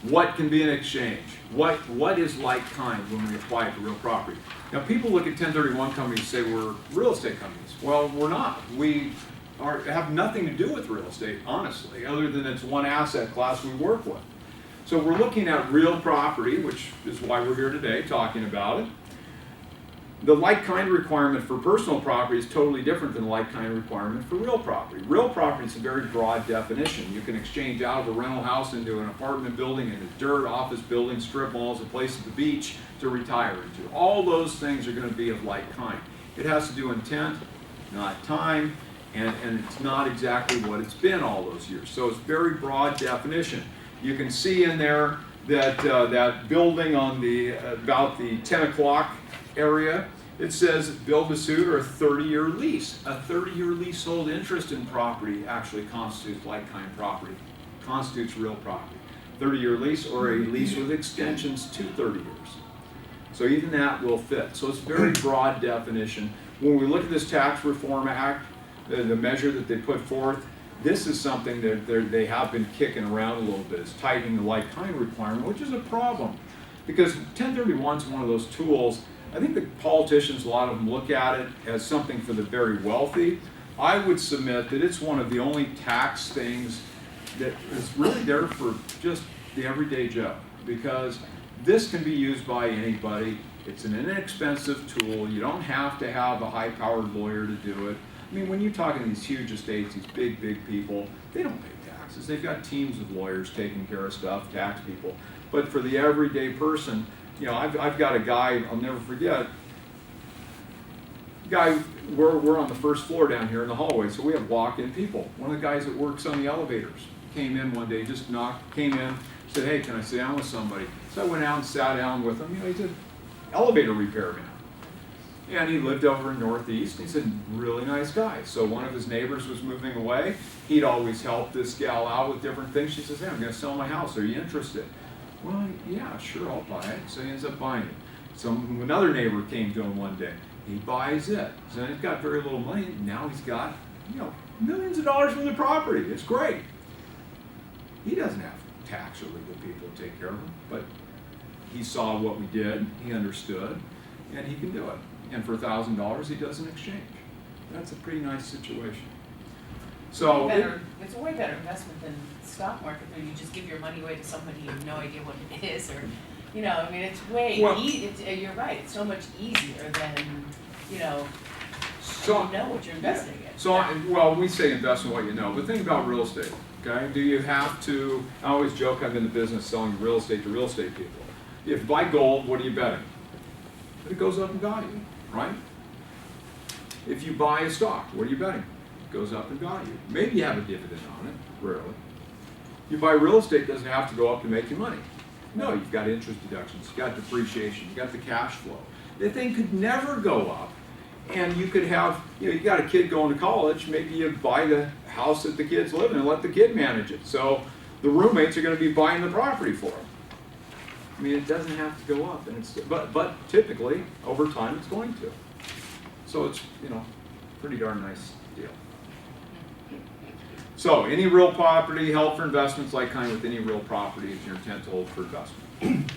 What can be in exchange? What is like kind when we apply it to real property? Now, people look at 1031 companies and say we're real estate companies. Well, we're not. We have nothing to do with real estate, honestly, other than it's one asset class we work with. So we're looking at real property, which is why we're here today talking about it. The like-kind requirement for personal property is totally different than the like-kind requirement for real property. Real property is a very broad definition. You can exchange out of a rental house into an apartment building, into dirt, office buildings, strip malls, a place at the beach to retire into. All those things are going to be of like kind. It has to do intent, not time, and it's not exactly what it's been all those years. So it's very broad definition. You can see in there that that building on the about the 10 o'clock area, it says build to suit or a 30-year lease. A 30-year leasehold interest in property actually constitutes like-kind property, constitutes real property. 30-year lease or a lease with extensions to 30 years. So even that will fit. So it's very broad definition. When we look at this Tax Reform Act, the measure that they put forth, this is something that they have been kicking around a little bit. It's tightening the like-kind requirement, which is a problem. Because 1031 is one of those tools. I think the politicians, a lot of them look at it as something for the very wealthy. I would submit that it's one of the only tax things that is really there for just the everyday Joe. Because this can be used by anybody. It's an inexpensive tool. You don't have to have a high-powered lawyer to do it. I mean, when you're talking these huge estates, these big, big people, they don't pay taxes. They've got teams of lawyers taking care of stuff, tax people. But for the everyday person, you know, I've got a guy, I'll never forget, we're on the first floor down here in the hallway, so we have walk-in people. One of the guys that works on the elevators came in one day, just came in, said, hey, can I sit down with somebody? So I went out and sat down with him. You know, he's an elevator repairman. And he lived over in Northeast. He's a really nice guy. So one of his neighbors was moving away. He'd always help this gal out with different things. She says, hey, I'm going to sell my house. Are you interested? Well, yeah, sure, I'll buy it. So he ends up buying it. Another neighbor came to him one day. He buys it. So he's got very little money. Now he's got, you know, millions of dollars from the property. It's great. He doesn't have tax or legal people to take care of him, but he saw what we did. He understood, and he can do it. And for $1,000, he does an exchange. That's a pretty nice situation. So it's a way better investment than the stock market, where you just give your money away to somebody you have no idea what it is, or, you know, I mean, it's way you're right. It's so much easier than, you know, you know what you're investing in. So, well, we say invest in what you know, but think about real estate. Okay, do you have to? I always joke I'm in the business selling real estate to real estate people. If you buy gold, what are you betting? That it goes up in value, right? If you buy a stock, what are you betting? It goes up in value. Maybe you have a dividend on it, rarely. You buy real estate, doesn't have to go up to make you money. No, you've got interest deductions, you've got depreciation, you've got the cash flow. The thing could never go up, and you could have, you know, you got a kid going to college, maybe you buy the house that the kids live in and let the kid manage it. So the roommates are going to be buying the property for them. I mean, it doesn't have to go up, and but typically over time it's going to. So it's, you know, pretty darn nice deal. So any real property held for investments, like kind with any real property, is your intent to hold for investment.